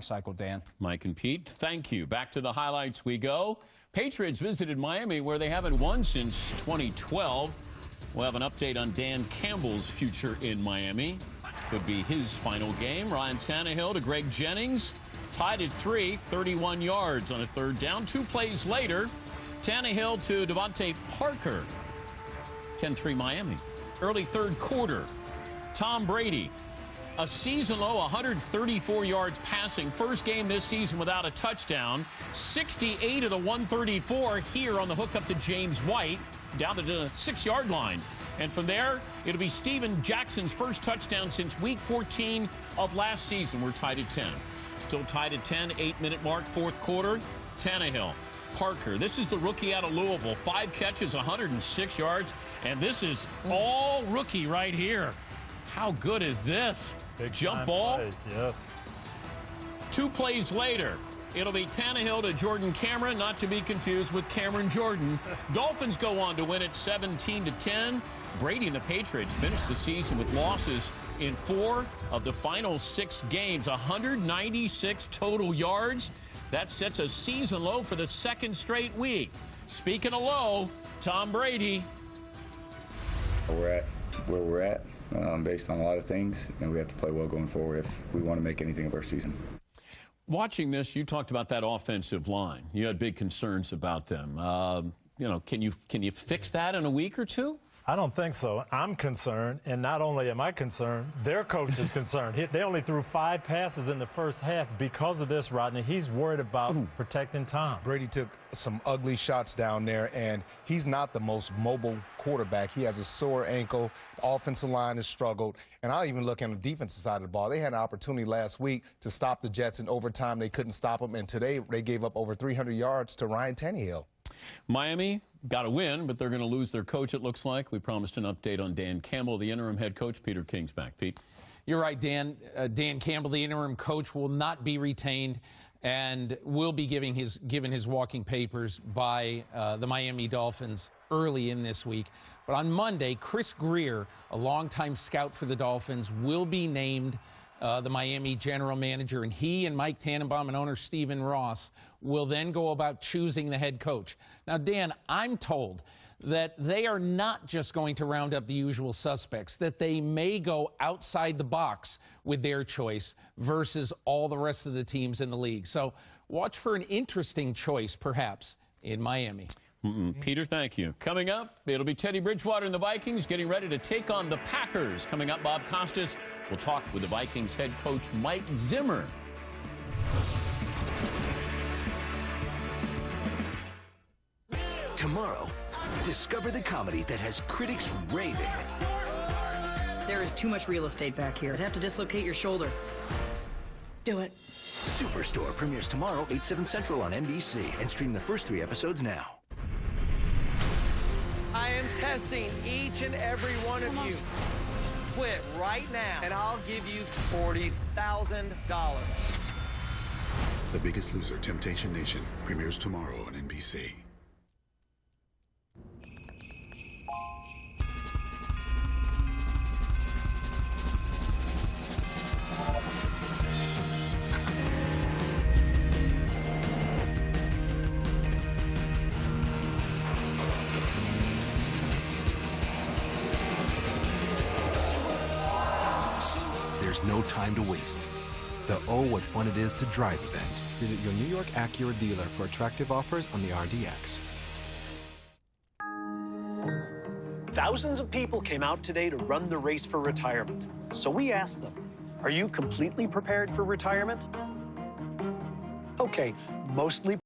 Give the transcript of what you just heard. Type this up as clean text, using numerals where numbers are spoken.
cycle, Dan. Mike and Pete, thank you. Back to the highlights we go. Patriots visited Miami, where they haven't won since 2012. We'll have an update on Dan Campbell's future in Miami. Could be his final game. Ryan Tannehill to Greg Jennings. Tied at 31 yards on a third down. 2 plays later, Tannehill to Devontae Parker. 10-3 Miami. Early third quarter, Tom Brady, a season-low 134 yards passing. First game this season without a touchdown. 68 of the 134 here on the hookup to James White, down to the 6-yard line. And from there, it'll be Steven Jackson's first touchdown since week 14 of last season. We're tied at 10. Still tied at 10, 8-minute mark, fourth quarter. Tannehill, Parker. This is the rookie out of Louisville. 5 catches, 106 yards. And this is all rookie right here. How good is this? Big jump ball. Play. Yes. 2 plays later, it'll be Tannehill to Jordan Cameron, not to be confused with Cameron Jordan. Dolphins go on to win it 17-10. Brady and the Patriots finished the season with losses in 4 of the final 6 games. 196 total yards. That sets a season low for the 2nd straight week. Speaking of low, Tom Brady. We're at where we're at. Based on a lot of things, and we have to play well going forward if we want to make anything of our season. Watching this, you talked about that offensive line. You had big concerns about them. Can you fix that in a week or two? I don't think so. I'm concerned, and not only am I concerned, their coach is concerned. They only threw 5 passes in the first half because of this, Rodney. He's worried about protecting Tom. Brady took some ugly shots down there, and he's not the most mobile quarterback. He has a sore ankle. The offensive line has struggled. And I'll even look on the defensive side of the ball. They had an opportunity last week to stop the Jets in overtime. They couldn't stop them, and today they gave up over 300 yards to Ryan Tannehill. Miami got a win, but they're going to lose their coach, it looks like. We promised an update on Dan Campbell, the interim head coach. Peter King's back. Pete? You're right, Dan. Dan Campbell, the interim coach, will not be retained and will be given his walking papers by the Miami Dolphins early in this week. But on Monday, Chris Greer, a longtime scout for the Dolphins, will be named the Miami general manager, and he and Mike Tannenbaum and owner Stephen Ross will then go about choosing the head coach. Now, Dan, I'm told that they are not just going to round up the usual suspects, that they may go outside the box with their choice versus all the rest of the teams in the league. So watch for an interesting choice, perhaps, in Miami. Peter, thank you. Coming up, it'll be Teddy Bridgewater and the Vikings getting ready to take on the Packers. Coming up, Bob Costas will talk with the Vikings head coach Mike Zimmer. Tomorrow, discover the comedy that has critics raving. There is too much real estate back here. I'd have to dislocate your shoulder. Do it. Superstore premieres tomorrow, 8/7 Central on NBC, and stream the first 3 episodes now. I am testing each and every one of you. Quit right now, and I'll give you $40,000. The Biggest Loser, Temptation Nation, premieres tomorrow on NBC. There's no time to waste. The Oh What Fun It Is to Drive event. Visit your New York Acura dealer for attractive offers on the RDX. Thousands of people came out today to run the race for retirement. So we asked them, are you completely prepared for retirement? Okay, mostly